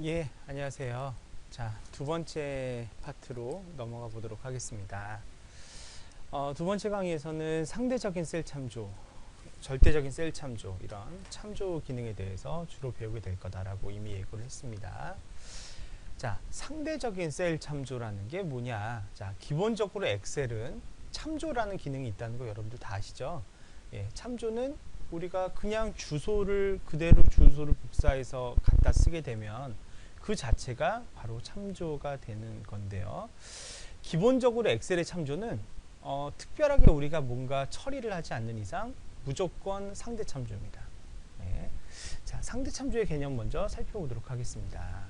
예, 안녕하세요. 자, 두 번째 파트로 넘어가 보도록 하겠습니다. 두 번째 강의에서는 상대적인 셀 참조, 절대적인 셀 참조, 이런 참조 기능에 대해서 주로 배우게 될 거다라고 이미 예고를 했습니다. 자, 상대적인 셀 참조라는 게 뭐냐? 자, 기본적으로 엑셀은 참조라는 기능이 있다는 거 여러분들 다 아시죠? 예, 참조는 우리가 그냥 그대로 주소를 복사해서 갖다 쓰게 되면 그 자체가 바로 참조가 되는 건데요. 기본적으로 엑셀의 참조는 특별하게 우리가 뭔가 처리를 하지 않는 이상 무조건 상대 참조입니다. 네. 자, 상대 참조의 개념 먼저 살펴보도록 하겠습니다.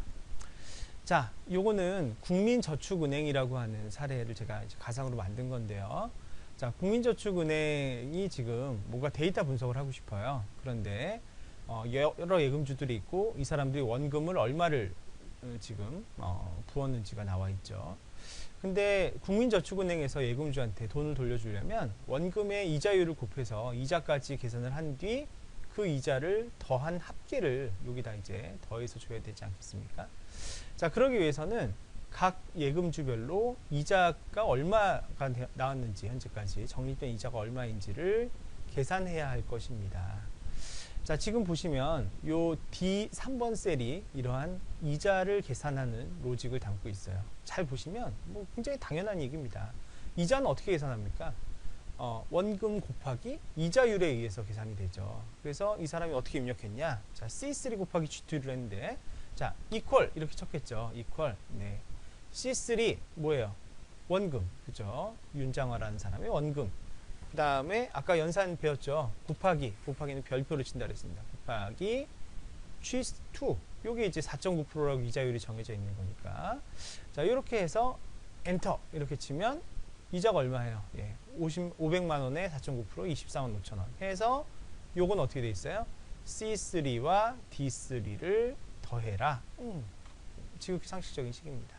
자, 요거는 국민저축은행이라고 하는 사례를 제가 이제 가상으로 만든 건데요. 자, 국민저축은행이 지금 뭔가 데이터 분석을 하고 싶어요. 그런데 여러 예금주들이 있고 이 사람들이 원금을 얼마를 지금 부었는지가 나와 있죠. 근데 국민저축은행에서 예금주한테 돈을 돌려주려면 원금의 이자율을 곱해서 이자까지 계산을 한 뒤 그 이자를 더한 합계를 여기다 이제 더해서 줘야 되지 않겠습니까? 자, 그러기 위해서는 각 예금주별로 이자가 얼마가 나왔는지, 현재까지 적립된 이자가 얼마인지를 계산해야 할 것입니다. 자, 지금 보시면 요 D3번 셀이 이러한 이자를 계산하는 로직을 담고 있어요. 잘 보시면 뭐 굉장히 당연한 얘기입니다. 이자는 어떻게 계산합니까? 원금 곱하기 이자율에 의해서 계산이 되죠. 그래서 이 사람이 어떻게 입력했냐? 자, C3 곱하기 G2를 했는데, 자, equal 이렇게 쳤겠죠. equal. 네. C3 뭐예요? 원금. 그죠? 윤장화라는 사람의 원금. 그 다음에 아까 연산 배웠죠. 곱하기는 별표를 친다 그랬습니다. 곱하기 G2. 요게 이제 4.9%라고 이자율이 정해져 있는 거니까. 자, 이렇게 해서 엔터 이렇게 치면 이자가 얼마예요? 예. 500만 원에 4.9% 24만 5천 원 해서 요건 어떻게 돼 있어요? C3와 D3를 더해라. 지극히 상식적인 식입니다.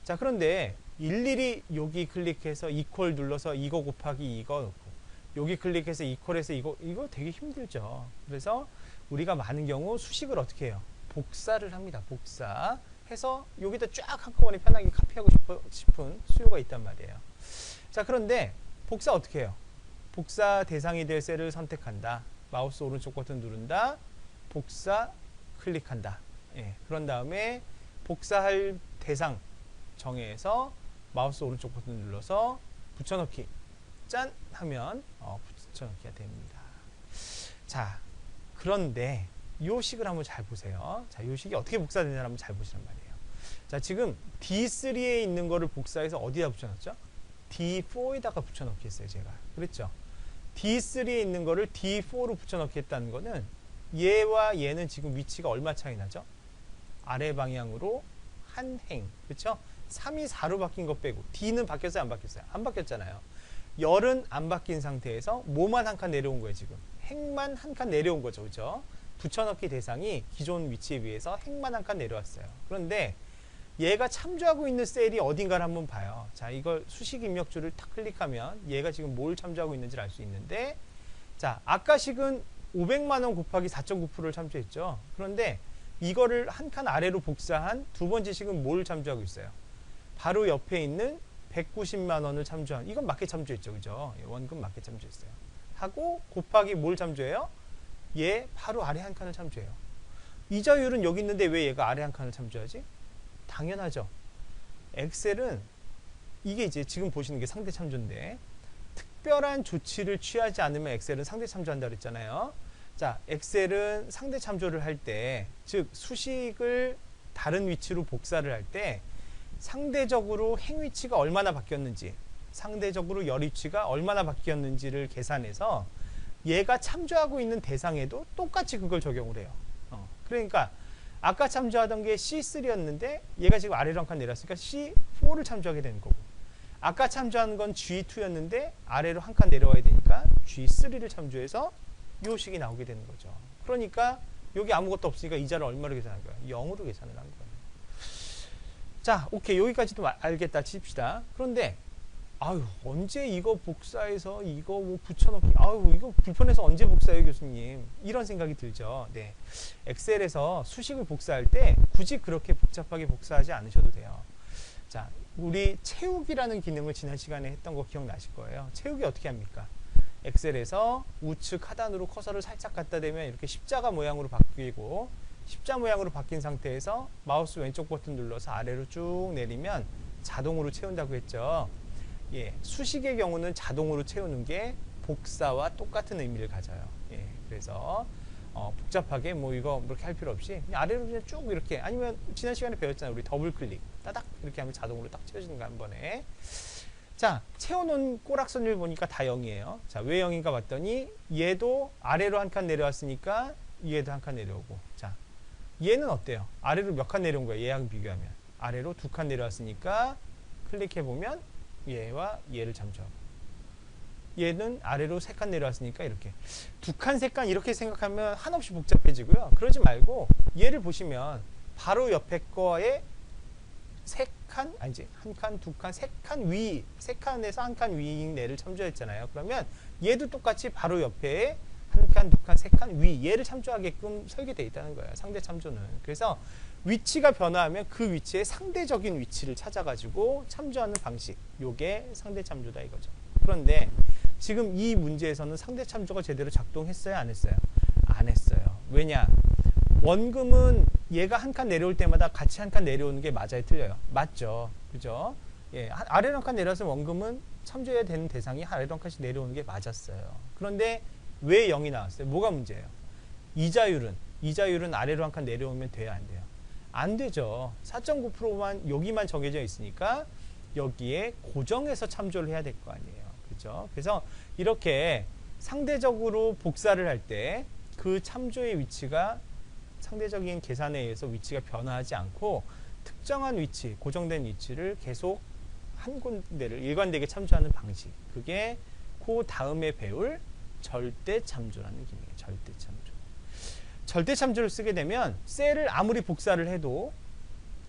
자, 그런데 일일이 여기 클릭해서 equal 눌러서 이거 곱하기 이거 넣고 여기 클릭해서 equal해서 이거 되게 힘들죠. 그래서 우리가 많은 경우 수식을 어떻게 해요? 복사를 합니다. 복사 해서 여기다 쫙 한꺼번에 편하게 카피하고 싶은 수요가 있단 말이에요. 자, 그런데 복사 어떻게 해요? 복사 대상이 될 셀을 선택한다. 마우스 오른쪽 버튼 누른다. 복사 클릭한다. 예, 그런 다음에 복사할 대상 정해서 마우스 오른쪽 버튼 눌러서 붙여넣기 짠 하면 붙여넣기가 됩니다. 자, 그런데 요 식을 한번 잘 보세요. 자, 요 식이 어떻게 복사되냐 한번 잘 보시란 말이에요. 자, 지금 D3에 있는 거를 복사해서 어디다 붙여넣었죠? D4에다가 붙여넣기 했어요, 제가. 그랬죠? D3에 있는 거를 D4로 붙여넣기 했다는 거는 얘와 얘는 지금 위치가 얼마 차이 나죠? 아래 방향으로 한 행. 그렇죠? 3이 4로 바뀐 거 빼고 D는 바뀌었어요? 안 바뀌었어요? 안 바뀌었잖아요. 열은 안 바뀐 상태에서 뭐만 한 칸 내려온 거예요, 지금. 행만 한 칸 내려온 거죠. 그죠? 붙여넣기 대상이 기존 위치에 비해서 행만 한 칸 내려왔어요. 그런데 얘가 참조하고 있는 셀이 어딘가를 한번 봐요. 자, 이걸 수식 입력줄을 탁 클릭하면 얘가 지금 뭘 참조하고 있는지를 알 수 있는데, 자, 아까 식은 500만 원 곱하기 4.9%를 참조했죠. 그런데 이거를 한 칸 아래로 복사한 두 번째 식은 뭘 참조하고 있어요? 바로 옆에 있는 190만 원을 참조한, 이건 맞게 참조했죠. 그죠? 원금 맞게 참조했어요. 하고 곱하기 뭘 참조해요? 얘 바로 아래 한 칸을 참조해요. 이자율은 여기 있는데 왜 얘가 아래 한 칸을 참조하지? 당연하죠. 엑셀은 이게 이제 지금 보시는 게 상대 참조인데, 특별한 조치를 취하지 않으면 엑셀은 상대 참조한다 그랬잖아요. 자, 엑셀은 상대 참조를 할 때, 즉 수식을 다른 위치로 복사를 할 때 상대적으로 행 위치가 얼마나 바뀌었는지, 상대적으로 열 위치가 얼마나 바뀌었는지를 계산해서 얘가 참조하고 있는 대상에도 똑같이 그걸 적용을 해요. 그러니까 아까 참조하던 게 C3였는데 얘가 지금 아래로 한 칸 내렸으니까 C4를 참조하게 되는 거고, 아까 참조한 건 G2였는데 아래로 한 칸 내려와야 되니까 G3를 참조해서 요 식이 나오게 되는 거죠. 그러니까 여기 아무것도 없으니까 이자를 얼마로 계산한 거예요? 0으로 계산을 한 거예요. 자, 오케이. 여기까지도 알겠다 칩시다. 그런데 아유, 언제 이거 복사해서 이거 뭐 붙여넣기, 아유, 이거 불편해서 언제 복사해요, 교수님? 이런 생각이 들죠. 네. 엑셀에서 수식을 복사할 때 굳이 그렇게 복잡하게 복사하지 않으셔도 돼요. 자, 우리 채우기라는 기능을 지난 시간에 했던 거 기억나실 거예요. 채우기 어떻게 합니까? 엑셀에서 우측 하단으로 커서를 살짝 갖다 대면 이렇게 십자가 모양으로 바뀌고, 십자 모양으로 바뀐 상태에서 마우스 왼쪽 버튼 눌러서 아래로 쭉 내리면 자동으로 채운다고 했죠. 예, 수식의 경우는 자동으로 채우는 게 복사와 똑같은 의미를 가져요. 예, 그래서 복잡하게 뭐 이거 그렇게 할 필요 없이 그냥 아래로 그냥 쭉 이렇게, 아니면 지난 시간에 배웠잖아요. 우리 더블 클릭 따닥 이렇게 하면 자동으로 딱 채워지는 거 한 번에. 자, 채워놓은 꼬락선을 보니까 다 0이에요. 자, 왜 0인가 봤더니 얘도 아래로 한 칸 내려왔으니까 얘도 한 칸 내려오고, 자, 얘는 어때요? 아래로 몇 칸 내려온 거예요? 얘랑 비교하면 아래로 2칸 내려왔으니까 클릭해보면 얘와 얘를 참조하고, 얘는 아래로 3칸 내려왔으니까 이렇게 2칸, 3칸 이렇게 생각하면 한없이 복잡해지고요. 그러지 말고 얘를 보시면 바로 옆에 거에 3칸, 아니지, 1칸, 2칸, 3칸 위, 3칸에서 1칸 위인 얘를 참조했잖아요. 그러면 얘도 똑같이 바로 옆에 1칸, 2칸, 3칸 위 얘를 참조하게끔 설계되어 있다는 거예요. 상대 참조는. 그래서 위치가 변화하면 그 위치의 상대적인 위치를 찾아가지고 참조하는 방식, 요게 상대 참조다 이거죠. 그런데 지금 이 문제에서는 상대 참조가 제대로 작동했어요, 안 했어요? 안 했어요. 왜냐? 원금은 얘가 한 칸 내려올 때마다 같이 한 칸 내려오는 게 맞아요, 틀려요? 맞죠. 그죠? 예, 아래로 한 칸 내려서 원금은 참조해야 되는 대상이 아래로 한 칸씩 내려오는 게 맞았어요. 그런데 왜 0이 나왔어요? 뭐가 문제예요? 이자율은 아래로 한 칸 내려오면 돼요, 안 돼요? 안 되죠. 4.9%만 여기만 정해져 있으니까 여기에 고정해서 참조를 해야 될 거 아니에요. 그죠? 그래서 이렇게 상대적으로 복사를 할 때 그 참조의 위치가 상대적인 계산에 의해서 위치가 변화하지 않고 특정한 위치, 고정된 위치를 계속 한 군데를 일관되게 참조하는 방식, 그게 그 다음에 배울 절대 참조라는 기능이에요. 절대 참조. 절대 참조를 쓰게 되면 셀을 아무리 복사를 해도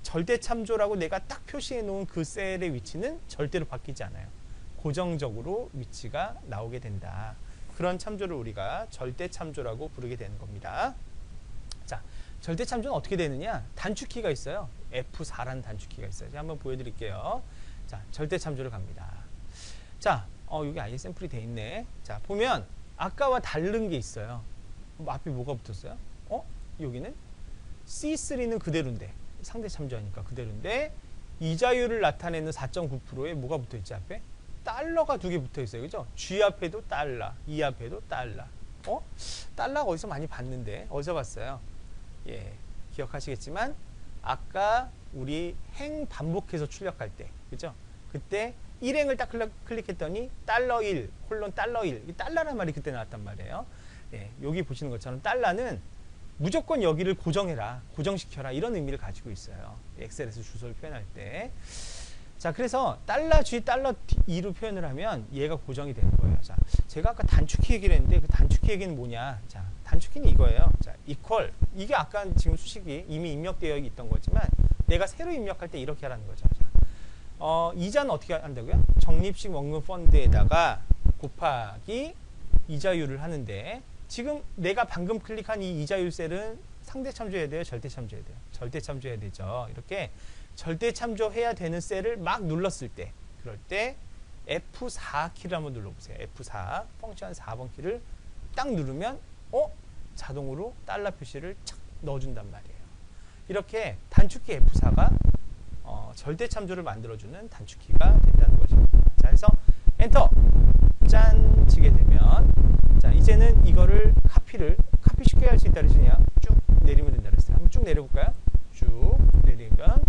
절대 참조라고 내가 딱 표시해 놓은 그 셀의 위치는 절대로 바뀌지 않아요. 고정적으로 위치가 나오게 된다. 그런 참조를 우리가 절대 참조라고 부르게 되는 겁니다. 자, 절대 참조는 어떻게 되느냐? 단축키가 있어요. F4라는 단축키가 있어요. 제가 한번 보여드릴게요. 자, 절대 참조를 갑니다. 자, 여기 아예 샘플이 돼 있네. 자, 보면 아까와 다른 게 있어요. 앞에 뭐가 붙었어요? 여기는 C3는 그대로인데, 상대 참조하니까 그대로인데, 이자율을 나타내는 4.9%에 뭐가 붙어 있지, 앞에? 달러가 2개 붙어 있어요. 그죠? G 앞에도 달러, E 앞에도 달러. 달러가 어디서 많이 봤는데, 어디서 봤어요? 예, 기억하시겠지만, 아까 우리 행 반복해서 출력할 때, 그죠? 그때 1행을 딱 클릭했더니 달러 1, 콜론 달러 1, 이 달러란 말이 그때 나왔단 말이에요. 예, 여기 보시는 것처럼 달러는 무조건 여기를 고정해라, 고정시켜라, 이런 의미를 가지고 있어요. 엑셀에서 주소를 표현할 때. 자, 그래서 달러 G, 달러 E로 표현을 하면 얘가 고정이 되는 거예요. 자, 제가 아까 단축키 얘기를 했는데 그 단축키 얘기는 뭐냐? 자, 단축키는 이거예요. 자, equal. 이게 아까 지금 수식이 이미 입력되어 있던 거지만 내가 새로 입력할 때 이렇게 하라는 거죠. 자, 이자는 어떻게 한다고요? 적립식 원금 펀드에다가 곱하기 이자율을 하는데, 지금 내가 방금 클릭한 이 이자율 셀은 상대 참조해야 돼요? 절대 참조해야 돼요? 절대 참조해야 되죠. 이렇게 절대 참조해야 되는 셀을 막 눌렀을 때, 그럴 때 F4 키를 한번 눌러보세요. F4, 펑션 4번 키를 딱 누르면 자동으로 달러 표시를 착 넣어준단 말이에요. 이렇게 단축키 F4가 절대 참조를 만들어주는 단축키가 된다는 것입니다. 자, 그래서 엔터! 짠! 치게 되면, 자, 이제는 이거를 카피 쉽게 할 수 있다 그러시냐? 쭉 내리면 된다 그랬어요. 한번 쭉 내려볼까요? 쭉 내리면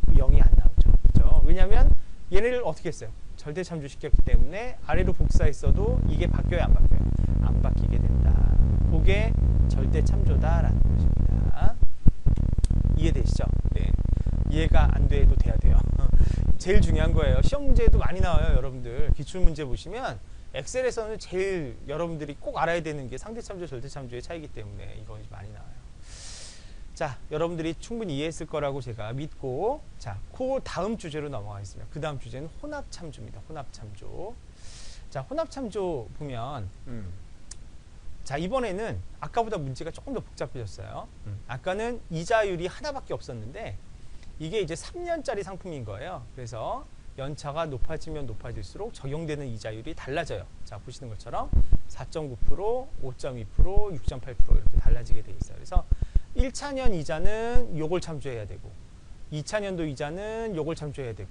0이 안 나오죠. 그죠? 왜냐면 얘네를 어떻게 했어요? 절대 참조시켰기 때문에 아래로 복사했어도 이게 바뀌어요, 안 바뀌어요? 안 바뀌게 된다. 그게 절대 참조다라는 것입니다. 이해되시죠? 네. 이해가 안 돼도 돼야 돼요. 제일 중요한 거예요. 시험 문제도 많이 나와요, 여러분들. 기출문제 보시면 엑셀에서는 제일 여러분들이 꼭 알아야 되는 게 상대 참조, 절대 참조의 차이기 때문에 이거 많이 나와요. 자, 여러분들이 충분히 이해했을 거라고 제가 믿고, 자, 그 다음 주제로 넘어가겠습니다. 그 다음 주제는 혼합참조입니다. 혼합참조. 자, 혼합참조 보면, 자, 이번에는 아까보다 문제가 조금 더 복잡해졌어요. 아까는 이자율이 하나밖에 없었는데, 이게 이제 3년짜리 상품인 거예요. 그래서 연차가 높아지면 높아질수록 적용되는 이자율이 달라져요. 자, 보시는 것처럼 4.9%, 5.2%, 6.8% 이렇게 달라지게 돼 있어요. 그래서 1차년 이자는 요걸 참조해야 되고, 2차년도 이자는 요걸 참조해야 되고,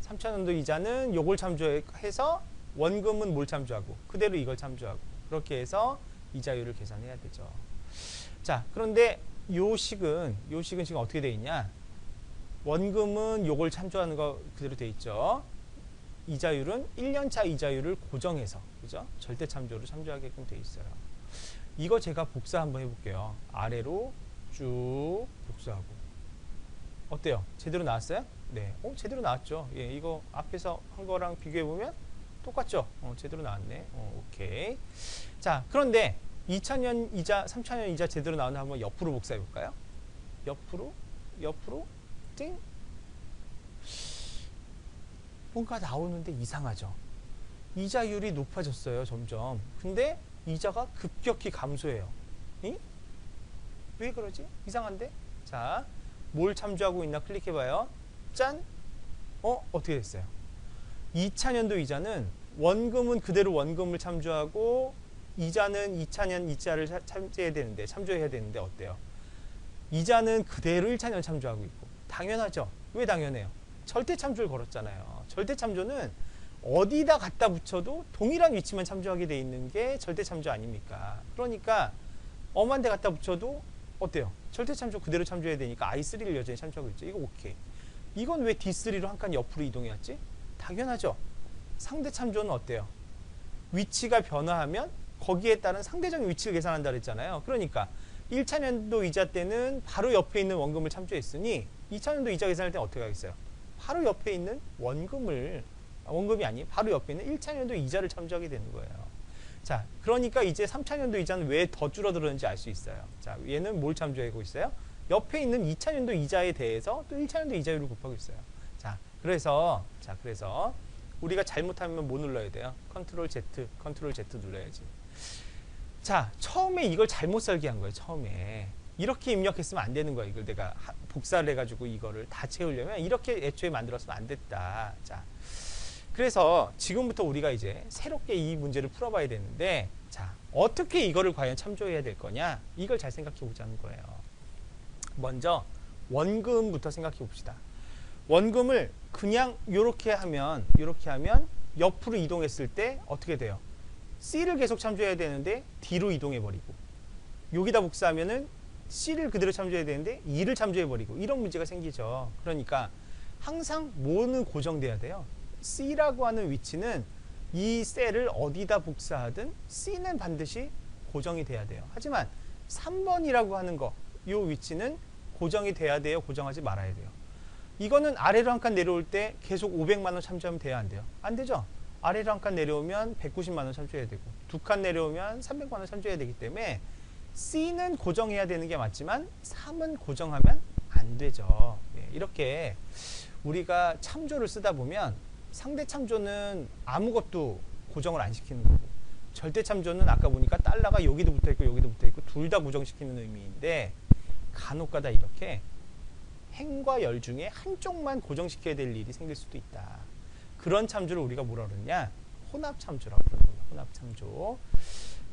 3차년도 이자는 요걸 참조해서 원금은 뭘 참조하고, 그대로 이걸 참조하고, 그렇게 해서 이자율을 계산해야 되죠. 자, 그런데 요 식은 지금 어떻게 돼 있냐? 원금은 요걸 참조하는 거 그대로 돼 있죠. 이자율은 1년차 이자율을 고정해서, 그죠? 절대 참조로 참조하게끔 돼 있어요. 이거 제가 복사 한번 해볼게요. 아래로 쭉 복사하고. 어때요? 제대로 나왔어요? 네. 제대로 나왔죠. 예, 이거 앞에서 한 거랑 비교해보면 똑같죠? 제대로 나왔네. 오케이. 자, 그런데 2차년 이자, 3차년 이자 제대로 나오나 한번 옆으로 복사해볼까요? 옆으로, 띵. 뭔가 나오는데 이상하죠? 이자율이 높아졌어요, 점점. 근데 이자가 급격히 감소해요. 응? 왜 그러지? 이상한데? 자, 뭘 참조하고 있나 클릭해봐요. 짠! 어떻게 됐어요? 2차년도 이자는 원금은 그대로 원금을 참조하고 이자는 2차년 이자를 참조해야 되는데 어때요? 이자는 그대로 1차년 참조하고 있고. 당연하죠. 왜 당연해요? 절대 참조를 걸었잖아요. 절대 참조는 어디다 갖다 붙여도 동일한 위치만 참조하게 돼 있는 게 절대 참조 아닙니까? 그러니까 엄한 데 갖다 붙여도 어때요? 절대 참조 그대로 참조해야 되니까 I3를 여전히 참조하고 있죠. 이거 오케이. 이건 왜 D3로 한 칸 옆으로 이동해왔지? 당연하죠. 상대 참조는 어때요? 위치가 변화하면 거기에 따른 상대적인 위치를 계산한다 그랬잖아요. 그러니까 1차년도 이자 때는 바로 옆에 있는 원금을 참조했으니 2차년도 이자 계산할 때는 어떻게 하겠어요? 바로 옆에 있는 원금이 아니 바로 옆에 있는 1차년도 이자를 참조하게 되는 거예요. 자, 그러니까 이제 3차년도 이자는 왜 더 줄어들었는지 알 수 있어요. 자, 얘는 뭘 참조하고 있어요? 옆에 있는 2차년도 이자에 대해서 또 1차년도 이자율을 곱하고 있어요. 자, 그래서 우리가 잘못하면 뭐 눌러야 돼요? 컨트롤 Z 눌러야지. 자, 처음에 이걸 잘못 설계한 거예요. 처음에 이렇게 입력했으면 안 되는 거야. 이걸 내가 복사를 해가지고 이거를 다 채우려면 이렇게 애초에 만들었으면 안 됐다. 자, 그래서 지금부터 우리가 이제 새롭게 이 문제를 풀어봐야 되는데, 자, 어떻게 이거를 과연 참조해야 될 거냐? 이걸 잘 생각해 보자는 거예요. 먼저 원금부터 생각해 봅시다. 원금을 그냥 이렇게 하면 옆으로 이동했을 때 어떻게 돼요? C를 계속 참조해야 되는데 D로 이동해 버리고, 여기다 복사하면은 C를 그대로 참조해야 되는데 E를 참조해 버리고, 이런 문제가 생기죠. 그러니까 항상 뭐는 고정돼야 돼요? C라고 하는 위치는 이 셀을 어디다 복사하든 C는 반드시 고정이 돼야 돼요. 하지만 3번이라고 하는 거, 이 위치는 고정이 돼야 돼요? 고정하지 말아야 돼요? 이거는 아래로 한 칸 내려올 때 계속 500만 원 참조하면 돼요? 안 돼요? 안 되죠? 아래로 한 칸 내려오면 190만 원 참조해야 되고, 두 칸 내려오면 300만 원 참조해야 되기 때문에 C는 고정해야 되는 게 맞지만 3은 고정하면 안 되죠. 이렇게 우리가 참조를 쓰다 보면 상대 참조는 아무것도 고정을 안 시키는 거고, 절대 참조는 아까 보니까 달러가 여기도 붙어 있고 여기도 붙어 있고 둘 다 고정시키는 의미인데, 간혹가다 이렇게 행과 열 중에 한쪽만 고정시켜야 될 일이 생길 수도 있다. 그런 참조를 우리가 뭐라 그러냐? 혼합참조라고 그러는 거예요. 혼합참조.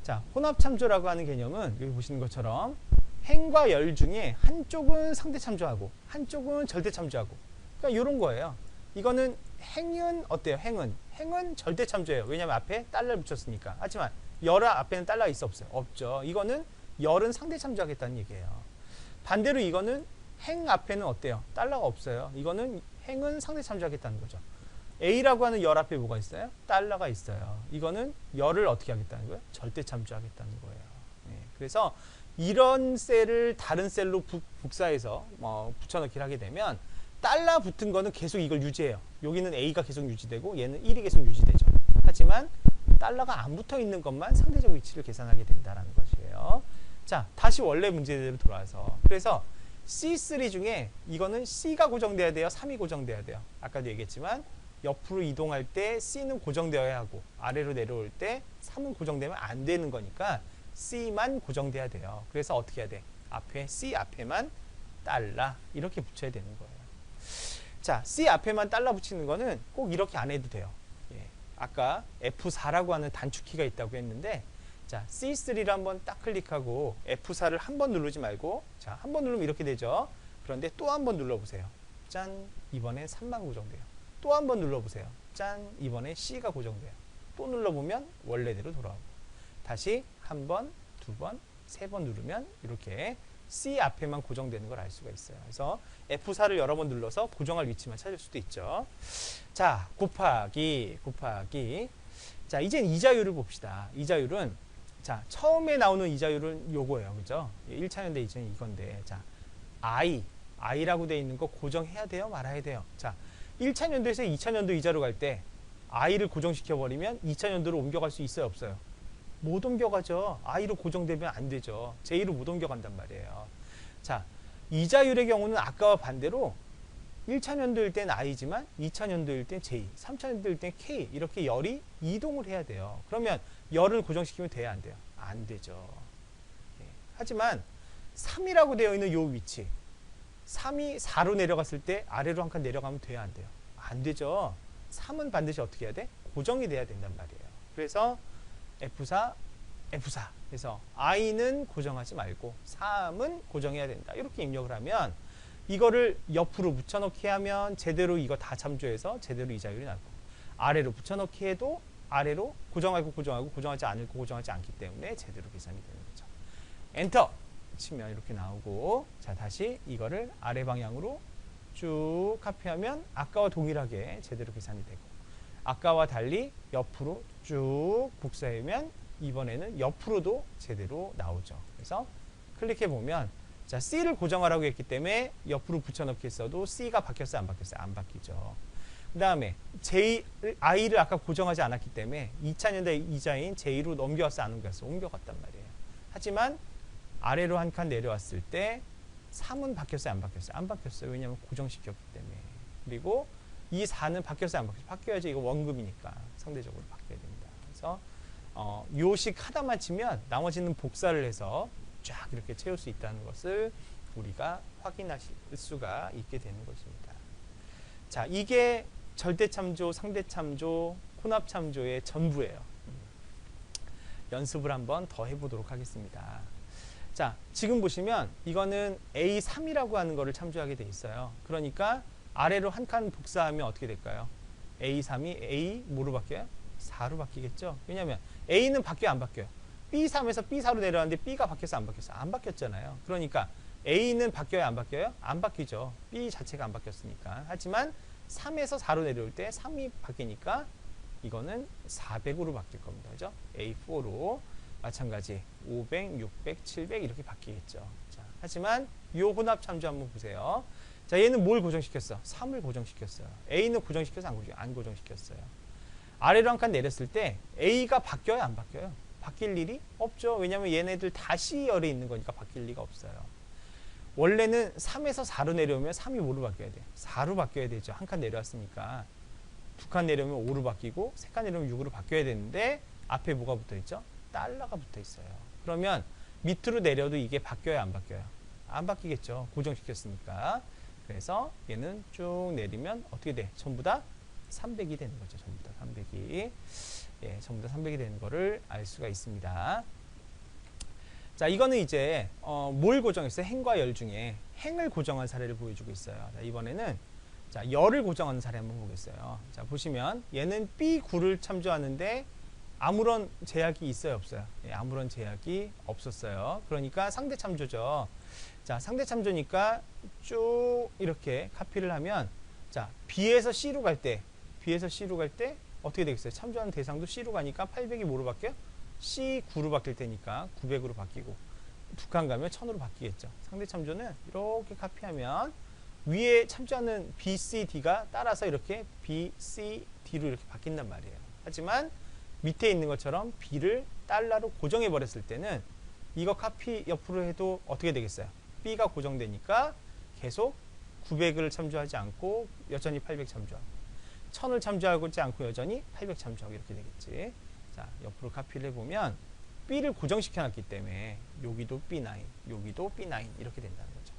자, 혼합참조라고 하는 개념은 여기 보시는 것처럼 행과 열 중에 한쪽은 상대 참조하고 한쪽은 절대 참조하고, 그러니까 이런 거예요. 이거는 행은 어때요? 행은 절대 참조예요. 왜냐하면 앞에 달러를 붙였으니까. 하지만 열 앞에는 달러가 있어 없어요? 없죠. 이거는 열은 상대 참조하겠다는 얘기예요. 반대로 이거는 행 앞에는 어때요? 달러가 없어요. 이거는 행은 상대 참조하겠다는 거죠. A라고 하는 열 앞에 뭐가 있어요? 달러가 있어요. 이거는 열을 어떻게 하겠다는 거예요? 절대 참조하겠다는 거예요. 그래서 이런 셀을 다른 셀로 복사해서 붙여넣기를 하게 되면 달러 붙은 거는 계속 이걸 유지해요. 여기는 A가 계속 유지되고 얘는 1이 계속 유지되죠. 하지만 달러가 안 붙어 있는 것만 상대적 위치를 계산하게 된다는 것이에요. 자, 다시 원래 문제대로 돌아와서, 그래서 C3 중에 이거는 C가 고정돼야 돼요? 3이 고정돼야 돼요? 아까도 얘기했지만 옆으로 이동할 때 C는 고정되어야 하고 아래로 내려올 때 3은 고정되면 안 되는 거니까 C만 고정돼야 돼요. 그래서 어떻게 해야 돼? 앞에 C 앞에만 달라 이렇게 붙여야 되는 거예요. 자, C 앞에만 달라 붙이는 거는 꼭 이렇게 안 해도 돼요. 예, 아까 F4라고 하는 단축키가 있다고 했는데 자, C3를 한번 딱 클릭하고 F4를 한 번 누르지 말고 자, 한 번 누르면 이렇게 되죠. 그런데 또 한 번 눌러보세요. 짠, 이번엔 3만 고정돼요. 또 한 번 눌러보세요. 짠, 이번에 C가 고정돼요. 또 눌러보면 원래대로 돌아오고 다시 한 번, 두 번, 세 번 누르면 이렇게 C 앞에만 고정되는 걸 알 수가 있어요. 그래서 F4를 여러 번 눌러서 고정할 위치만 찾을 수도 있죠. 자, 곱하기. 자, 이젠 이자율을 봅시다. 이자율은 자, 처음에 나오는 이자율은 요거예요. 그죠? 1차년대 이자율은 이건데 자, I라고 돼 있는 거 고정해야 돼요? 말아야 돼요? 자, 1차년도에서 2차년도 이자로 갈 때 I를 고정시켜 버리면 2차년도로 옮겨갈 수 있어요? 없어요? 못 옮겨가죠. I로 고정되면 안 되죠. J로 못 옮겨간단 말이에요. 자, 이자율의 경우는 아까와 반대로 1차년도일 땐 I지만 2차년도일 땐 J, 3차년도일 땐 K 이렇게 열이 이동을 해야 돼요. 그러면 열을 고정시키면 돼야 안 돼요? 안 되죠. 예. 하지만 3이라고 되어 있는 요 위치 3이 4로 내려갔을 때 아래로 한 칸 내려가면 돼야 안 돼요? 안 되죠. 3은 반드시 어떻게 해야 돼? 고정이 돼야 된단 말이에요. 그래서 F4 그래서 I는 고정하지 말고 3은 고정해야 된다. 이렇게 입력을 하면 이거를 옆으로 붙여넣기 하면 제대로 이거 다 참조해서 제대로 이자율이 나고 아래로 붙여넣기 해도 아래로 고정하고 고정하지 않고 고정하지 않기 때문에 제대로 계산이 되는 거죠. 엔터 치면 이렇게 나오고 자 다시 이거를 아래 방향으로 쭉 카피하면 아까와 동일하게 제대로 계산이 되고 아까와 달리 옆으로 쭉 복사하면 이번에는 옆으로도 제대로 나오죠. 그래서 클릭해 보면 자, C를 고정하라고 했기 때문에 옆으로 붙여넣기 했어도 C가 바뀌었어요? 안 바뀌었어요? 안 바뀌죠. 그 다음에 I를 아까 고정하지 않았기 때문에 2차년대 이자인 J로 넘겨왔어? 안 옮겨왔어? 옮겨갔단 말이에요. 하지만 아래로 한 칸 내려왔을 때 3은 바뀌었어요? 안 바뀌었어요? 안 바뀌었어요. 왜냐하면 고정시켰기 때문에. 그리고 이 4는 바뀌었어요? 안 바뀌었어요? 바뀌어야지. 이거 원금이니까 상대적으로 바뀌어야 됩니다. 그래서 요식 하나만 치면 나머지는 복사를 해서 쫙 이렇게 채울 수 있다는 것을 우리가 확인하실 수가 있게 되는 것입니다. 자, 이게 절대참조, 상대참조, 혼합참조의 전부예요. 연습을 한번 더 해보도록 하겠습니다. 자, 지금 보시면 이거는 A3이라고 하는 거를 참조하게 돼 있어요. 그러니까 아래로 한 칸 복사하면 어떻게 될까요? A3이 A 뭐로 바뀌어요? 4로 바뀌겠죠? 왜냐하면 A는 바뀌어요? 안 바뀌어요? B3에서 B4로 내려왔는데 B가 바뀌었어? 안 바뀌었어? 안 바뀌었잖아요. 그러니까 A는 바뀌어요? 안 바뀌어요? 안 바뀌죠. B 자체가 안 바뀌었으니까. 하지만 3에서 4로 내려올 때 3이 바뀌니까 이거는 400으로 바뀔 겁니다. 그죠? A4로 마찬가지 500, 600, 700 이렇게 바뀌겠죠. 자, 하지만 이 혼합 참조 한번 보세요. 자, 얘는 뭘 고정시켰어? 3을 고정시켰어요. A는 고정시켜서 안 고정시켰어요. 아래로 한 칸 내렸을 때 A가 바뀌어요? 안 바뀌어요? 바뀔 일이 없죠. 왜냐하면 얘네들 다 C열에 있는 거니까 바뀔 리가 없어요. 원래는 3에서 4로 내려오면 3이 뭐로 바뀌어야 돼요? 4로 바뀌어야 되죠. 한 칸 내려왔으니까. 두 칸 내려오면 5로 바뀌고 세 칸 내려오면 6으로 바뀌어야 되는데 앞에 뭐가 붙어 있죠? 달러가 붙어 있어요. 그러면 밑으로 내려도 이게 바뀌어요? 안 바뀌어요? 안 바뀌겠죠. 고정시켰으니까. 그래서 얘는 쭉 내리면 어떻게 돼? 전부 다 300이 되는 거죠. 전부 다 300이. 예, 전부 다 300이 되는 거를 알 수가 있습니다. 자, 이거는 이제 뭘 고정했어요? 행과 열 중에 행을 고정한 사례를 보여주고 있어요. 자, 이번에는 자, 열을 고정하는 사례 한번 보겠어요. 자, 보시면 얘는 B9를 참조하는데 아무런 제약이 있어요? 없어요? 예, 아무런 제약이 없었어요. 그러니까 상대 참조죠. 자, 상대 참조니까 쭉 이렇게 카피를 하면 자, B에서 C로 갈 때 어떻게 되겠어요? 참조하는 대상도 C로 가니까 800이 뭐로 바뀌어요? C9로 바뀔 테니까 900으로 바뀌고 두 칸 가면 1000으로 바뀌겠죠. 상대 참조는 이렇게 카피하면 위에 참조하는 B, C, D가 따라서 이렇게 B, C, D로 이렇게 바뀐단 말이에요. 하지만 밑에 있는 것처럼 B를 달러로 고정해 버렸을 때는 이거 카피 옆으로 해도 어떻게 되겠어요? B가 고정되니까 계속 900을 참조하지 않고 여전히 800 참조하고 1000을 참조하지 않고 여전히 800 참조하고 이렇게 되겠지. 자, 옆으로 카피를 해보면 B를 고정시켜 놨기 때문에 여기도 B9, 여기도 B9 이렇게 된다는 거죠.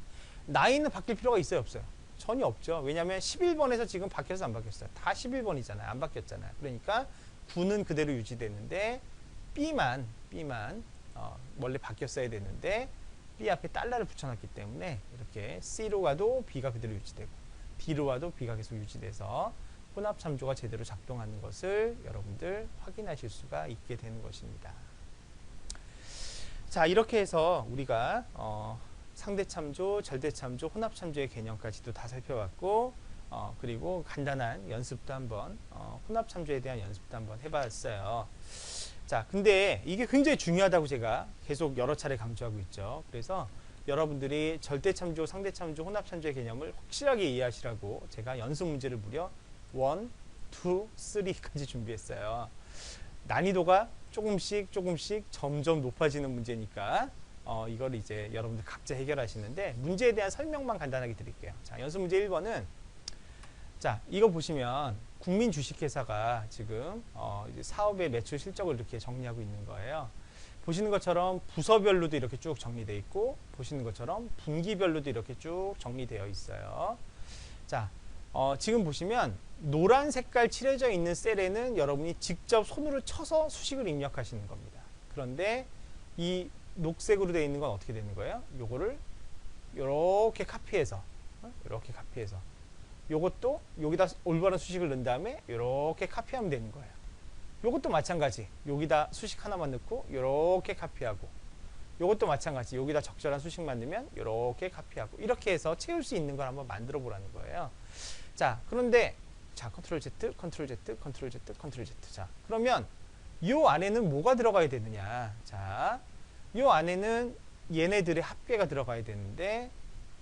9은 바뀔 필요가 있어요, 없어요? 전혀 없죠. 왜냐하면 11번에서 지금 바뀌어서 안 바뀌었어요. 다 11번이잖아요. 안 바뀌었잖아요. 그러니까 9는 그대로 유지되는데 B만 원래 바뀌었어야 되는데 B 앞에 달러를 붙여놨기 때문에 이렇게 C로 가도 B가 그대로 유지되고 D로 가도 B가 계속 유지돼서 혼합 참조가 제대로 작동하는 것을 여러분들 확인하실 수가 있게 되는 것입니다. 자, 이렇게 해서 우리가 상대 참조, 절대 참조, 혼합 참조의 개념까지도 다 살펴봤고 그리고 간단한 연습도 한번 혼합 참조에 대한 연습도 한번 해봤어요. 자, 근데 이게 굉장히 중요하다고 제가 계속 여러 차례 강조하고 있죠. 그래서 여러분들이 절대 참조, 상대 참조, 혼합 참조의 개념을 확실하게 이해하시라고 제가 연습 문제를 무려 1, 2, 3까지 준비했어요. 난이도가 조금씩 점점 높아지는 문제니까 이걸 이제 여러분들 각자 해결하시는데 문제에 대한 설명만 간단하게 드릴게요. 자, 연습 문제 1번은 자, 이거 보시면 국민 주식회사가 지금 이제 사업의 매출 실적을 이렇게 정리하고 있는 거예요. 보시는 것처럼 부서별로도 이렇게 쭉 정리되어 있고 보시는 것처럼 분기별로도 이렇게 쭉 정리되어 있어요. 자, 지금 보시면 노란 색깔 칠해져 있는 셀에는 여러분이 직접 손으로 쳐서 수식을 입력하시는 겁니다. 그런데 이 녹색으로 되어 있는 건 어떻게 되는 거예요? 요거를 이렇게 카피해서 요것도 여기다 올바른 수식을 넣은 다음에 이렇게 카피하면 되는 거예요. 요것도 마찬가지. 여기다 수식 하나만 넣고 이렇게 카피하고 요것도 마찬가지. 여기다 적절한 수식만 넣으면 이렇게 카피하고 이렇게 해서 채울 수 있는 걸 한번 만들어 보라는 거예요. 자, 그런데 자, 컨트롤 Z, 컨트롤 Z, 컨트롤 Z, 컨트롤 Z. 자, 그러면 요 안에는 뭐가 들어가야 되느냐? 자, 요 안에는 얘네들의 합계가 들어가야 되는데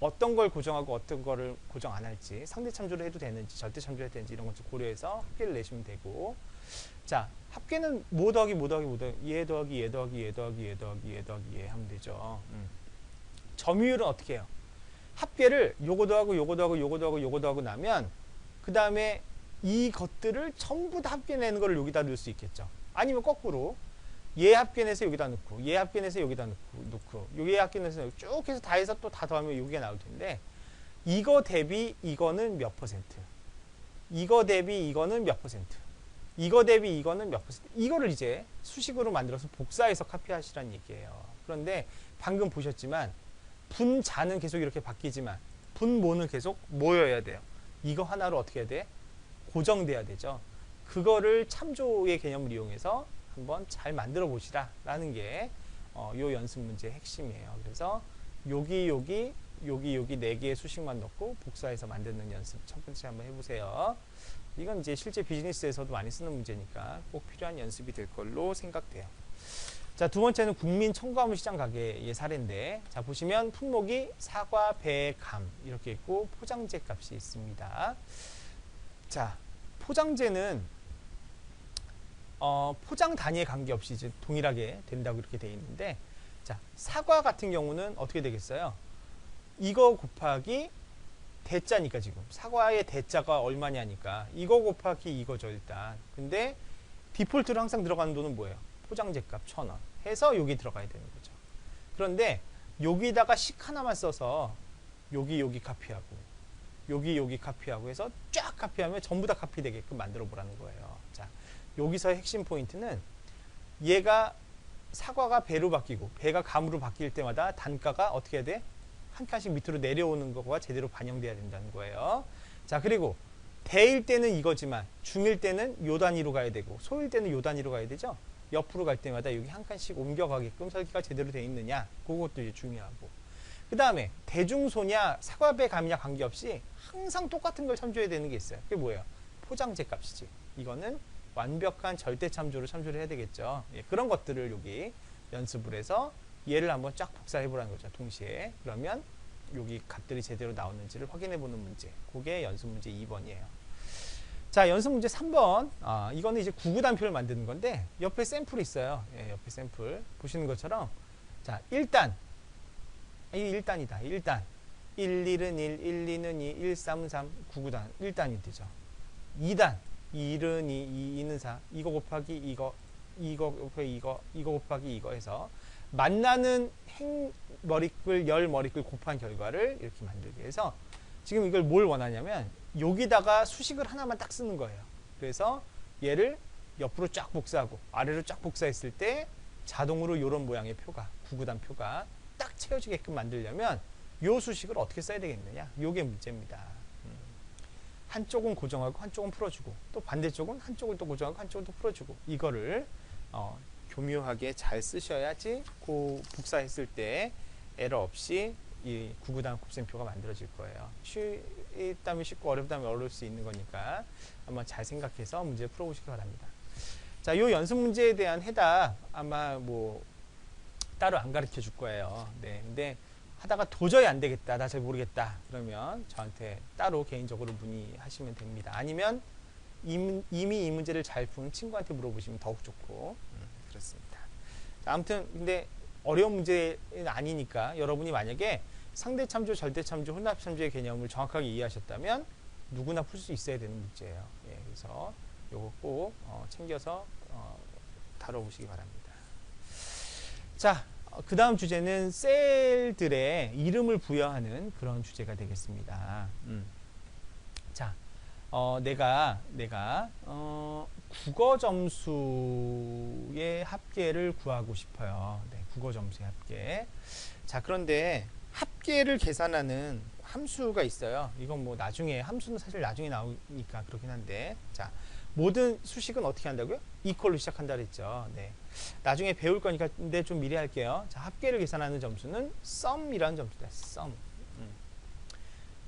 어떤 걸 고정하고 어떤 거를 고정 안 할지 상대 참조를 해도 되는지 절대 참조를 해도 되는지 이런 것 좀 고려해서 합계를 내시면 되고 자, 합계는 뭐 더하기 얘 더하기 얘 더하기 얘 더하기 얘 더하기 얘 더하기 얘 하면 되죠. 점유율은 어떻게 해요? 합계를 요거 더하고 요거 더하고 요거 더하고 요거 더하고 나면 그 다음에 이것들을 전부 다 합계내는 거를 여기다 넣을 수 있겠죠. 아니면 거꾸로 얘 합계내서 여기다 넣고 얘 합계내서 여기다 넣고 얘 합계내서 쭉 해서 다 해서 또 다 더하면 여기가 나올 텐데 이거 대비 이거는 몇 퍼센트 이거 대비 이거는 몇 퍼센트 이거 대비 이거는 몇 퍼센트 이거를 이제 수식으로 만들어서 복사해서 카피하시라는 얘기예요. 그런데 방금 보셨지만 분자는 계속 이렇게 바뀌지만 분모는 계속 모여야 돼요. 이거 하나로 어떻게 해야 돼? 고정돼야 되죠. 그거를 참조의 개념을 이용해서 한번 잘 만들어 보시라 라는 게 요 연습 문제의 핵심이에요. 그래서 여기 4개의 수식만 넣고 복사해서 만드는 연습 첫 번째 한번 해보세요. 이건 이제 실제 비즈니스에서도 많이 쓰는 문제니까 꼭 필요한 연습이 될 걸로 생각돼요. 자, 두 번째는 국민 첨가물 시장 가게의 사례인데 자, 보시면 품목이 사과, 배, 감 이렇게 있고 포장재 값이 있습니다. 자, 포장재는 포장 단위에 관계없이 이제 동일하게 된다고 이렇게 돼 있는데 자, 사과 같은 경우는 어떻게 되겠어요? 이거 곱하기 대자니까 지금 사과의 대자가 얼마냐니까 이거 곱하기 이거죠 일단. 근데 디폴트로 항상 들어가는 돈은 뭐예요? 포장재 값 1,000원 해서 여기 들어가야 되는 거죠. 그런데 여기다가 식 하나만 써서 여기 카피하고 여기 카피하고 해서 쫙 카피하면 전부 다 카피되게끔 만들어 보라는 거예요. 자, 여기서의 핵심 포인트는 얘가 사과가 배로 바뀌고 배가 감으로 바뀔 때마다 단가가 어떻게 해야 돼? 한 칸씩 밑으로 내려오는 거가 제대로 반영돼야 된다는 거예요. 자, 그리고 대일 때는 이거지만 중일 때는 요 단위로 가야 되고 소일 때는 요 단위로 가야 되죠. 옆으로 갈 때마다 여기 한 칸씩 옮겨가게끔 설계가 제대로 되어 있느냐 그것도 이제 중요하고 그 다음에 대중소냐 사과배 감이냐 관계없이 항상 똑같은 걸 참조해야 되는 게 있어요. 그게 뭐예요? 포장재 값이지. 이거는 완벽한 절대 참조를 참조를 해야 되겠죠. 예, 그런 것들을 여기 연습을 해서 얘를 한번 쫙 복사해 보라는 거죠. 동시에. 그러면 여기 값들이 제대로 나오는지를 확인해 보는 문제. 그게 연습 문제 2번이에요. 자, 연습 문제 3번. 이거는 이제 구구단표를 만드는 건데 옆에 샘플이 있어요. 예, 옆에 샘플. 보시는 것처럼 자, 일단 이 1단이다. 1단. 1, 1은 1, 1, 2는 2, 1, 3은 3, 9, 9단. 1단이 되죠. 2단. 1은 2, 2는 4. 이거 곱하기 이거, 이거 곱하기 이거 곱하기 이거 해서 만나는 행머리글, 열머리글 곱한 결과를 이렇게 만들게 해서 지금 이걸 뭘 원하냐면 여기다가 수식을 하나만 딱 쓰는 거예요. 그래서 얘를 옆으로 쫙 복사하고 아래로 쫙 복사했을 때 자동으로 이런 모양의 표가, 구구단 표가 딱 채워지게끔 만들려면 요 수식을 어떻게 써야 되겠느냐, 요게 문제입니다. 한쪽은 고정하고 한쪽은 풀어주고 또 반대쪽은 한쪽을 또 고정하고 한쪽을 또 풀어주고 이거를 교묘하게 잘 쓰셔야지 그 복사했을 때 에러 없이 이 구구단 곱셈표가 만들어질 거예요. 쉽다면 쉽고 어렵다면 어려울 수 있는 거니까 한번 잘 생각해서 문제 풀어보시기 바랍니다. 자, 요 연습 문제에 대한 해답 아마 뭐 따로 안 가르쳐 줄 거예요. 네, 근데 하다가 도저히 안 되겠다, 나 잘 모르겠다 그러면 저한테 따로 개인적으로 문의하시면 됩니다. 아니면 이미 이 문제를 잘 푼 친구한테 물어보시면 더욱 좋고 그렇습니다. 자, 아무튼 근데 어려운 문제는 아니니까 여러분이 만약에 상대참조, 절대참조, 혼합참조의 개념을 정확하게 이해하셨다면 누구나 풀 수 있어야 되는 문제예요. 예, 그래서 요거 꼭 챙겨서 다뤄보시기 바랍니다. 자, 그 다음 주제는 셀들의 이름을 부여하는 그런 주제가 되겠습니다. 자, 내가 국어 점수의 합계를 구하고 싶어요. 네, 국어 점수의 합계. 자, 그런데 합계를 계산하는 함수가 있어요. 이건 뭐 나중에, 함수는 사실 나중에 나오니까 그렇긴 한데, 자, 모든 수식은 어떻게 한다고요? 이퀄로 시작한다 그랬죠. 네. 나중에 배울 거니까 근데 좀 미리 할게요. 자, 합계를 계산하는 점수는 sum이라는 점수다. sum.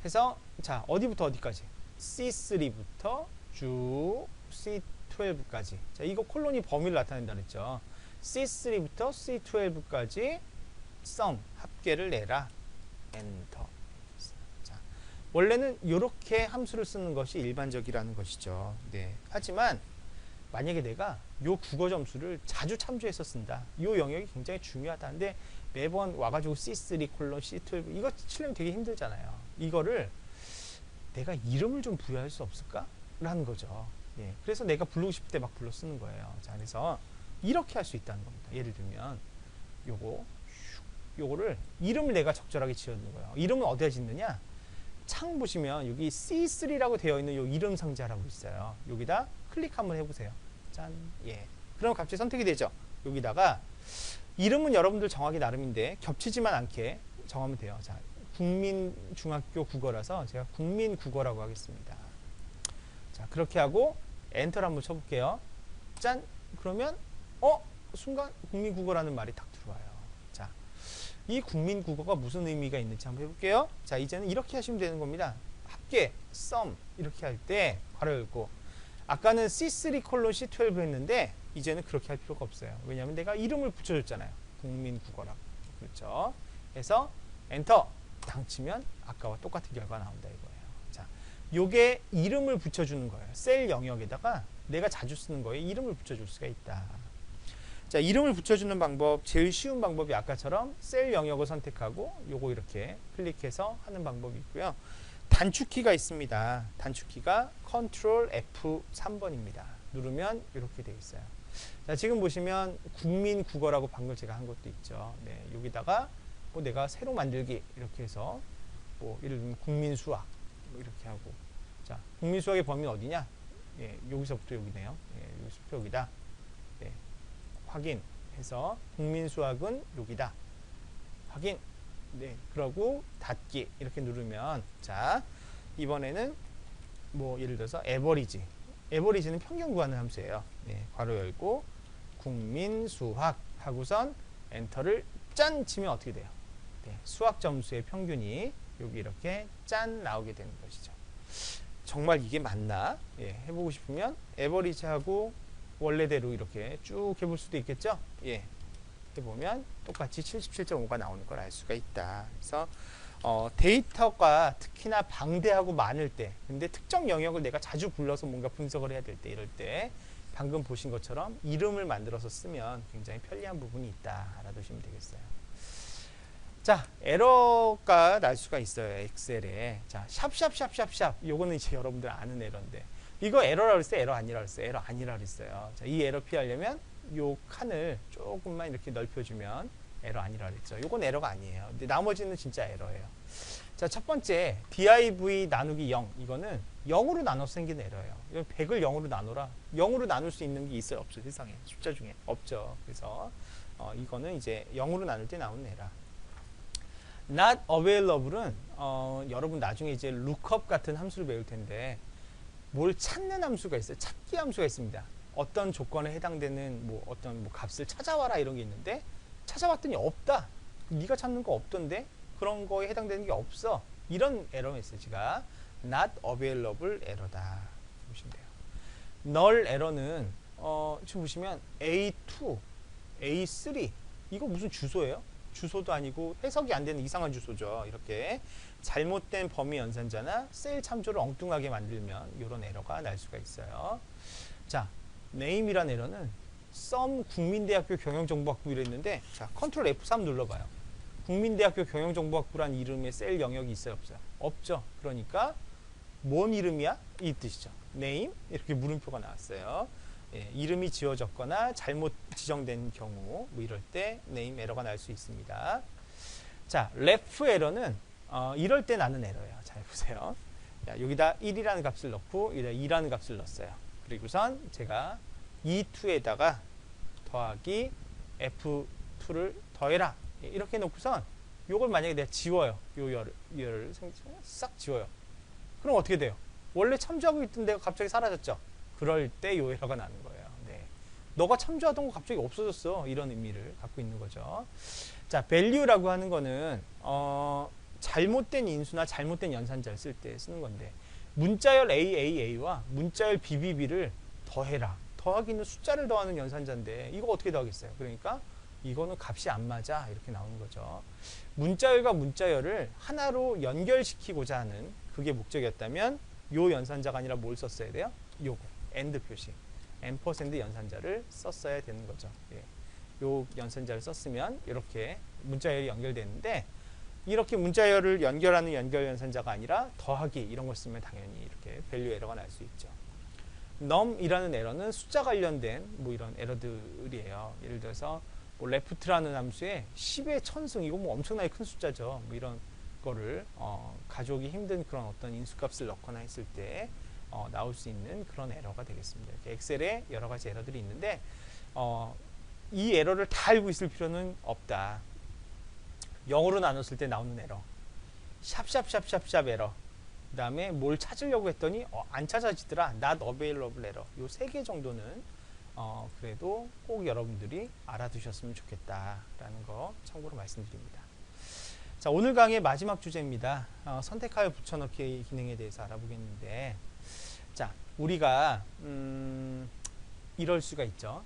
해서 자, 어디부터 어디까지? C3부터 쭉 C12까지. 자, 이거 콜론이 범위를 나타낸다 그랬죠. C3부터 C12까지 sum, 합계를 내라. 엔터. 자, 원래는 이렇게 함수를 쓰는 것이 일반적이라는 것이죠. 네. 하지만 만약에 내가 요 국어 점수를 자주 참조해서 쓴다. 요 영역이 굉장히 중요하다. 근데 매번 와가지고 C3 콜론 C12 이거 치려면 되게 힘들잖아요. 이거를 내가 이름을 좀 부여할 수 없을까? 라는 거죠. 예. 그래서 내가 부르고 싶을 때 막 불러 쓰는 거예요. 자, 그래서 이렇게 할 수 있다는 겁니다. 예를 들면 요거를 이름을 내가 적절하게 지어주는 거예요. 이름은 어디에 짓느냐? 창 보시면 여기 C3라고 되어 있는 요 이름 상자라고 있어요. 여기다 클릭 한번 해보세요. 짠. 예. 그럼 갑자기 선택이 되죠. 여기다가 이름은 여러분들 정하기 나름인데 겹치지만 않게 정하면 돼요. 자, 국민중학교 국어라서 제가 국민국어라고 하겠습니다. 자, 그렇게 하고 엔터를 한번 쳐볼게요. 짠. 그러면 순간 국민국어라는 말이 딱 들어와요. 자, 이 국민국어가 무슨 의미가 있는지 한번 해볼게요. 자, 이제는 이렇게 하시면 되는 겁니다. 합계, sum 이렇게 할 때 괄호 열고, 아까는 C3 콜론 C12 했는데 이제는 그렇게 할 필요가 없어요. 왜냐하면 내가 이름을 붙여줬잖아요. 국민국어라고. 그렇죠? 그래서 엔터 당 치면 아까와 똑같은 결과가 나온다 이거예요. 자, 요게 이름을 붙여주는 거예요. 셀 영역에다가 내가 자주 쓰는 거에 이름을 붙여줄 수가 있다. 자, 이름을 붙여주는 방법, 제일 쉬운 방법이 아까처럼 셀 영역을 선택하고 요거 이렇게 클릭해서 하는 방법이 있고요. 단축키가 있습니다. 단축키가 Ctrl F3번입니다. 누르면 이렇게 되어 있어요. 자, 지금 보시면 국민국어라고 방금 제가 한 것도 있죠. 네, 여기다가 뭐 내가 새로 만들기 이렇게 해서 뭐 예를 들면 국민수학 뭐 이렇게 하고, 자, 국민수학의 범위는 어디냐? 예, 여기서부터 여기네요. 예, 여기서부터 여기다. 네, 확인해서 국민수학은 여기다. 확인. 네, 그러고 닫기 이렇게 누르면, 자, 이번에는 뭐 예를 들어서 에버리지. 에버리지는 평균 구하는 함수예요. 네, 괄호 열고 국민수학 하고선 엔터를 짠 치면 어떻게 돼요? 네, 수학 점수의 평균이 여기 이렇게 짠 나오게 되는 것이죠. 정말 이게 맞나? 예, 해보고 싶으면 에버리지하고 원래대로 이렇게 쭉 해볼 수도 있겠죠? 예, 해보면 똑같이 77.5가 나오는 걸 알 수가 있다. 그래서 데이터가 특히나 방대하고 많을 때, 근데 특정 영역을 내가 자주 불러서 뭔가 분석을 해야 될 때, 이럴 때 방금 보신 것처럼 이름을 만들어서 쓰면 굉장히 편리한 부분이 있다 알아두시면 되겠어요. 자, 에러가 날 수가 있어요. 엑셀에. 자, 샵샵샵샵샵. 요거는 이제 여러분들 아는 에러인데. 이거 에러라고 했어요? 에러 아니라고 했어요? 에러 아니라고 했어요. 자, 이 에러 피하려면 요 칸을 조금만 이렇게 넓혀주면 에러 아니라고 했죠. 요건 에러가 아니에요. 근데 나머지는 진짜 에러예요. 자, 첫 번째 div 나누기 0. 이거는 0으로 나눠서 생긴 에러예요. 이건 100을 0으로 나눠라. 0으로 나눌 수 있는 게 있어요? 없어요? 세상에. 숫자 중에. 없죠. 그래서 이거는 이제 0으로 나눌 때 나오는 에러. not available은 여러분 나중에 이제 lookup 같은 함수를 배울 텐데 뭘 찾는 함수가 있어요. 찾기 함수가 있습니다. 어떤 조건에 해당되는 어떤 값을 찾아와라 이런 게 있는데 찾아왔더니 없다. 네가 찾는 거 없던데 그런 거에 해당되는 게 없어. 이런 에러 메시지가 not available 에러다. 보시면 돼요. null 에러는 지금 보시면 A2, A3 이거 무슨 주소예요? 주소도 아니고 해석이 안 되는 이상한 주소죠. 이렇게 잘못된 범위 연산자나 셀 참조를 엉뚱하게 만들면 이런 에러가 날 수가 있어요. 자, name이란 에러는 썸 국민대학교 경영정보학부 이랬는데 자, 컨트롤 F3 눌러봐요. 국민대학교 경영정보학부란 이름의 셀 영역이 있어요? 없어요? 없죠. 그러니까 뭔 이름이야? 이 뜻이죠. name 이렇게 물음표가 나왔어요. 예, 이름이 지워졌거나 잘못 지정된 경우 뭐 이럴 때 name 에러가 날 수 있습니다. 자, ref 에러는 이럴 때 나는 에러예요. 잘 보세요. 자, 여기다 1이라는 값을 넣고 여기다 2라는 값을 넣었어요. 그리고선 제가 E2에다가 더하기 F2를 더해라. 예, 이렇게 놓고선 요걸 만약에 내가 지워요. 요 열을 싹 지워요. 그럼 어떻게 돼요? 원래 참조하고 있던 데가 갑자기 사라졌죠. 그럴 때 요 에러가 나는 거예요. 네. 너가 참조하던 거 갑자기 없어졌어. 이런 의미를 갖고 있는 거죠. 자, value라고 하는 거는 잘못된 인수나 잘못된 연산자를 쓸 때 쓰는 건데 문자열 AAA와 문자열 BBB를 더해라. 더하기는 숫자를 더하는 연산자인데 이거 어떻게 더하겠어요? 그러니까 이거는 값이 안 맞아. 이렇게 나오는 거죠. 문자열과 문자열을 하나로 연결시키고자 하는 그게 목적이었다면 요 연산자가 아니라 뭘 썼어야 돼요? 요거 AND 표시 앰퍼샌드 연산자를 썼어야 되는 거죠. 예. 요 연산자를 썼으면 이렇게 문자열이 연결되는데 이렇게 문자열을 연결하는 연결 연산자가 아니라 더하기 이런 걸 쓰면 당연히 이렇게 밸류 에러가 날 수 있죠. num이라는 에러는 숫자 관련된 뭐 이런 에러들이에요. 예를 들어서 뭐 left라는 함수에 10의 천승 이거 뭐 엄청나게 큰 숫자죠. 뭐 이런 거를 가져오기 힘든 그런 어떤 인수값을 넣거나 했을 때 나올 수 있는 그런 에러가 되겠습니다. 이렇게 엑셀에 여러 가지 에러들이 있는데 이 에러를 다 알고 있을 필요는 없다. 0으로 나눴을 때 나오는 에러, 샵샵샵샵샵 에러, 그 다음에 뭘 찾으려고 했더니 안 찾아지더라. not available 에러. 요 3개 정도는 그래도 꼭 여러분들이 알아두셨으면 좋겠다라는 거 참고로 말씀드립니다. 자, 오늘 강의의 마지막 주제입니다. 선택하여 붙여넣기 기능에 대해서 알아보겠는데, 자, 우리가 이럴 수가 있죠.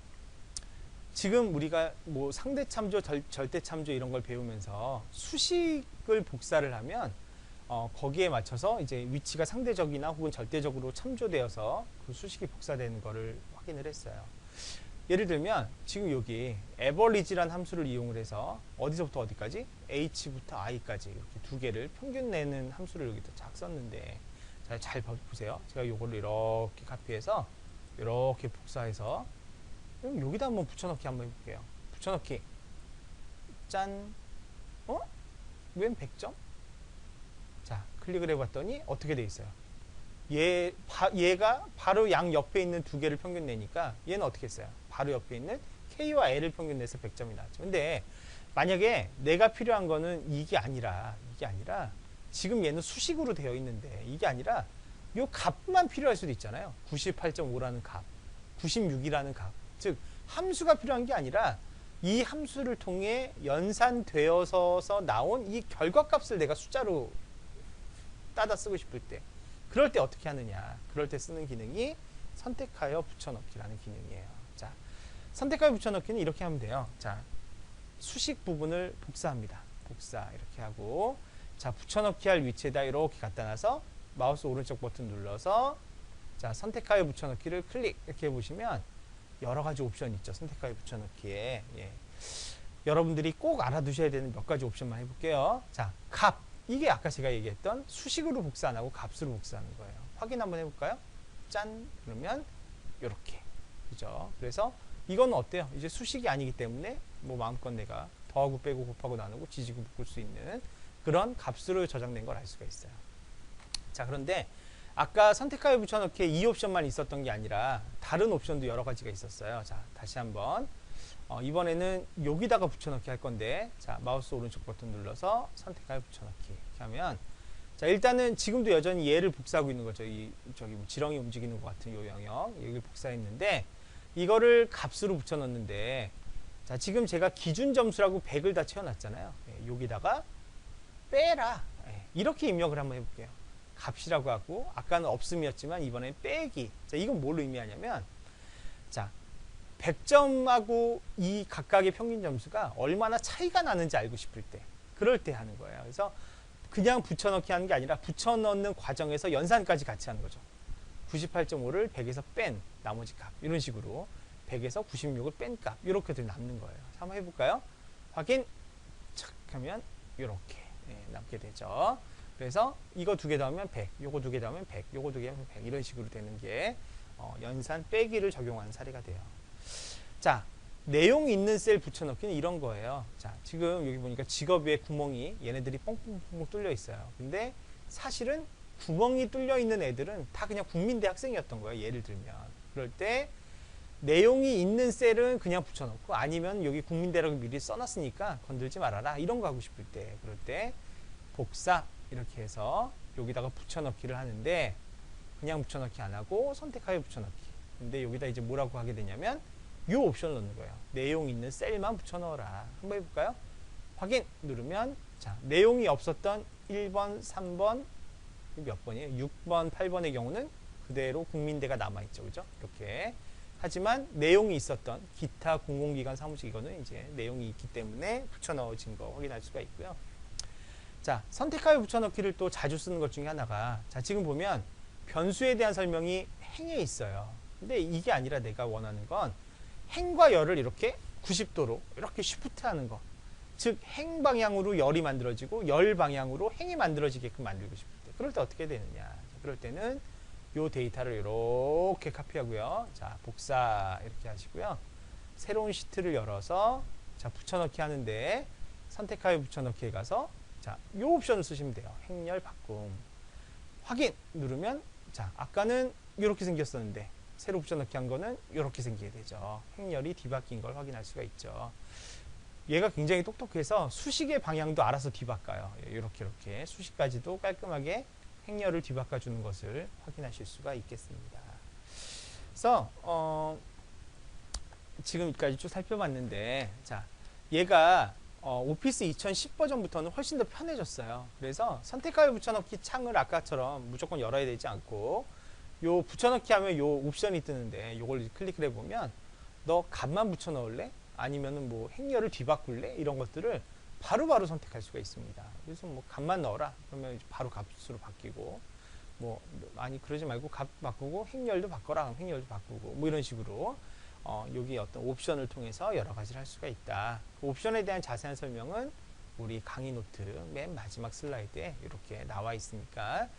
지금 우리가 뭐 상대 참조, 절대 참조 이런 걸 배우면서 수식을 복사를 하면 거기에 맞춰서 이제 위치가 상대적이나 혹은 절대적으로 참조되어서 그 수식이 복사되는 거를 확인을 했어요. 예를 들면 지금 여기 average란 함수를 이용을 해서 어디서부터 어디까지? h부터 i까지 이렇게 두 개를 평균 내는 함수를 여기다 쫙 썼는데 잘 보세요. 제가 이거를 이렇게 카피해서 이렇게 복사해서 여기다 한번 붙여넣기 한번 해볼게요. 붙여넣기. 짠. 웬 100점? 자, 클릭을 해봤더니 어떻게 돼 있어요? 얘가 바로 양 옆에 있는 두 개를 평균 내니까 얘는 어떻게 했어요? 바로 옆에 있는 K와 L을 평균 내서 100점이 나왔죠. 근데 만약에 내가 필요한 거는 이게 아니라 지금 얘는 수식으로 되어 있는데 이게 아니라 요 값만 필요할 수도 있잖아요. 98.5라는 값, 96이라는 값. 즉 함수가 필요한 게 아니라 이 함수를 통해 연산되어서 나온 이 결과값을 내가 숫자로 따다 쓰고 싶을 때 그럴 때 어떻게 하느냐. 그럴 때 쓰는 기능이 선택하여 붙여넣기라는 기능이에요. 자, 선택하여 붙여넣기는 이렇게 하면 돼요. 자, 수식 부분을 복사합니다. 복사 이렇게 하고 자, 붙여넣기 할 위치에다 이렇게 갖다 놔서 마우스 오른쪽 버튼 눌러서 자, 선택하여 붙여넣기를 클릭 이렇게 해보시면 여러 가지 옵션이 있죠. 선택하여 붙여넣기에. 예. 여러분들이 꼭 알아두셔야 되는 몇 가지 옵션만 해볼게요. 자, 값. 이게 아까 제가 얘기했던 수식으로 복사 안 하고 값으로 복사하는 거예요. 확인 한번 해볼까요? 짠. 그러면 요렇게. 그죠? 그래서 이건 어때요? 이제 수식이 아니기 때문에 뭐 마음껏 내가 더하고 빼고 곱하고 나누고 지지고 묶을 수 있는 그런 값으로 저장된 걸 알 수가 있어요. 자, 그런데 아까 선택하여 붙여넣기에 이 옵션만 있었던 게 아니라 다른 옵션도 여러 가지가 있었어요. 자, 다시 한번 이번에는 여기다가 붙여넣기 할 건데, 자, 마우스 오른쪽 버튼 눌러서 선택하여 붙여넣기 이렇게 하면, 자, 일단은 지금도 여전히 얘를 복사하고 있는 거죠. 저기 뭐 지렁이 움직이는 것 같은 요 영역 여기를 복사했는데, 이거를 값으로 붙여넣는데, 자, 지금 제가 기준 점수라고 100을 다 채워놨잖아요. 예, 여기다가 빼라. 예, 이렇게 입력을 한번 해볼게요. 값이라고 하고, 아까는 없음이었지만 이번엔 빼기. 자, 이건 뭘 의미하냐면, 자, 100점하고 이 각각의 평균 점수가 얼마나 차이가 나는지 알고 싶을 때, 그럴 때 하는 거예요. 그래서 그냥 붙여넣기 하는 게 아니라 붙여넣는 과정에서 연산까지 같이 하는 거죠. 98.5를 100에서 뺀 나머지 값, 이런 식으로 100에서 96을 뺀 값, 이렇게들 남는 거예요. 한번 해볼까요? 확인 착 하면 이렇게 남게 되죠. 그래서 이거 두 개 더하면 100, 요거 두 개 더하면 100, 요거 두 개 더하면 100, 이런 식으로 되는 게 연산 빼기를 적용한 사례가 돼요. 자, 내용 있는 셀 붙여넣기는 이런 거예요. 자, 지금 여기 보니까 직업에 구멍이 얘네들이 뻥뻥뻥 뚫려 있어요. 근데 사실은 구멍이 뚫려 있는 애들은 다 그냥 국민대 학생이었던 거예요. 예를 들면. 그럴 때 내용이 있는 셀은 그냥 붙여넣고, 아니면 여기 국민대라고 미리 써놨으니까 건들지 말아라, 이런 거 하고 싶을 때, 그럴 때 복사 이렇게 해서 여기다가 붙여넣기를 하는데, 그냥 붙여넣기 안 하고 선택하여 붙여넣기. 근데 여기다 이제 뭐라고 하게 되냐면 이 옵션을 넣는 거예요. 내용 있는 셀만 붙여넣어라. 한번 해볼까요? 확인 누르면, 자, 내용이 없었던 1번, 3번, 몇 번이에요? 6번, 8번의 경우는 그대로 국민대가 남아있죠. 그죠? 이렇게. 하지만 내용이 있었던 기타 공공기관 사무직, 이거는 이제 내용이 있기 때문에 붙여넣어진 거 확인할 수가 있고요. 자, 선택하여 붙여넣기를 또 자주 쓰는 것 중에 하나가, 자, 지금 보면 변수에 대한 설명이 행에 있어요. 근데 이게 아니라 내가 원하는 건 행과 열을 이렇게 90도로 이렇게 쉬프트 하는 거. 즉, 행 방향으로 열이 만들어지고 열 방향으로 행이 만들어지게끔 만들고 싶을 때, 그럴 때 어떻게 되느냐. 자, 그럴 때는 요 데이터를 이렇게 카피하고요. 자, 복사 이렇게 하시고요. 새로운 시트를 열어서, 자, 붙여넣기 하는데 선택하여 붙여넣기에 가서, 자, 요 옵션을 쓰시면 돼요. 행열 바꿈. 확인 누르면, 자, 아까는 이렇게 생겼었는데 새로 붙여넣기 한 거는 이렇게 생기게 되죠. 행열이 뒤바뀐 걸 확인할 수가 있죠. 얘가 굉장히 똑똑해서 수식의 방향도 알아서 뒤바꿔요. 이렇게 수식까지도 깔끔하게 행열을 뒤바꿔주는 것을 확인하실 수가 있겠습니다. 그래서 지금까지 쭉 살펴봤는데, 자, 얘가 오피스 2010 버전부터는 훨씬 더 편해졌어요. 그래서 선택하여 붙여넣기 창을 아까처럼 무조건 열어야 되지 않고, 요 붙여넣기 하면 요 옵션이 뜨는데 요걸 클릭을 해보면, 너 값만 붙여넣을래? 아니면은 뭐 행렬을 뒤바꿀래? 이런 것들을 바로바로 선택할 수가 있습니다. 그래서 뭐 값만 넣어라 그러면 바로 값으로 바뀌고, 뭐 아니 그러지 말고 값 바꾸고 행렬도 바꿔라 그럼 행렬도 바꾸고, 뭐 이런 식으로 여기 어떤 옵션을 통해서 여러 가지를 할 수가 있다. 그 옵션에 대한 자세한 설명은 우리 강의 노트 맨 마지막 슬라이드에 이렇게 나와 있으니까,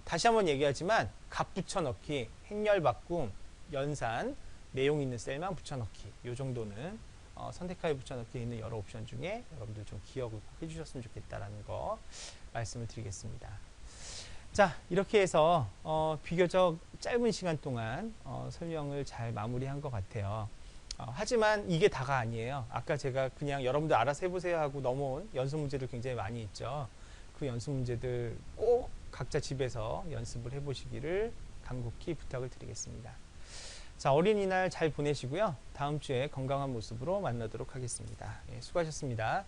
다시 한번 얘기하지만 값 붙여넣기, 행렬 바꿈, 연산, 내용 있는 셀만 붙여넣기, 요 정도는 선택하여 붙여넣기에 있는 여러 옵션 중에 여러분들 좀 기억을 꼭 해주셨으면 좋겠다라는 거 말씀을 드리겠습니다. 자, 이렇게 해서 비교적 짧은 시간 동안 설명을 잘 마무리한 것 같아요. 하지만 이게 다가 아니에요. 아까 제가 그냥 여러분들 알아서 해보세요 하고 넘어온 연습 문제들 굉장히 많이 있죠. 그 연습 문제들 꼭 각자 집에서 연습을 해보시기를 간곡히 부탁을 드리겠습니다. 자, 어린이날 잘 보내시고요. 다음 주에 건강한 모습으로 만나도록 하겠습니다. 예, 수고하셨습니다.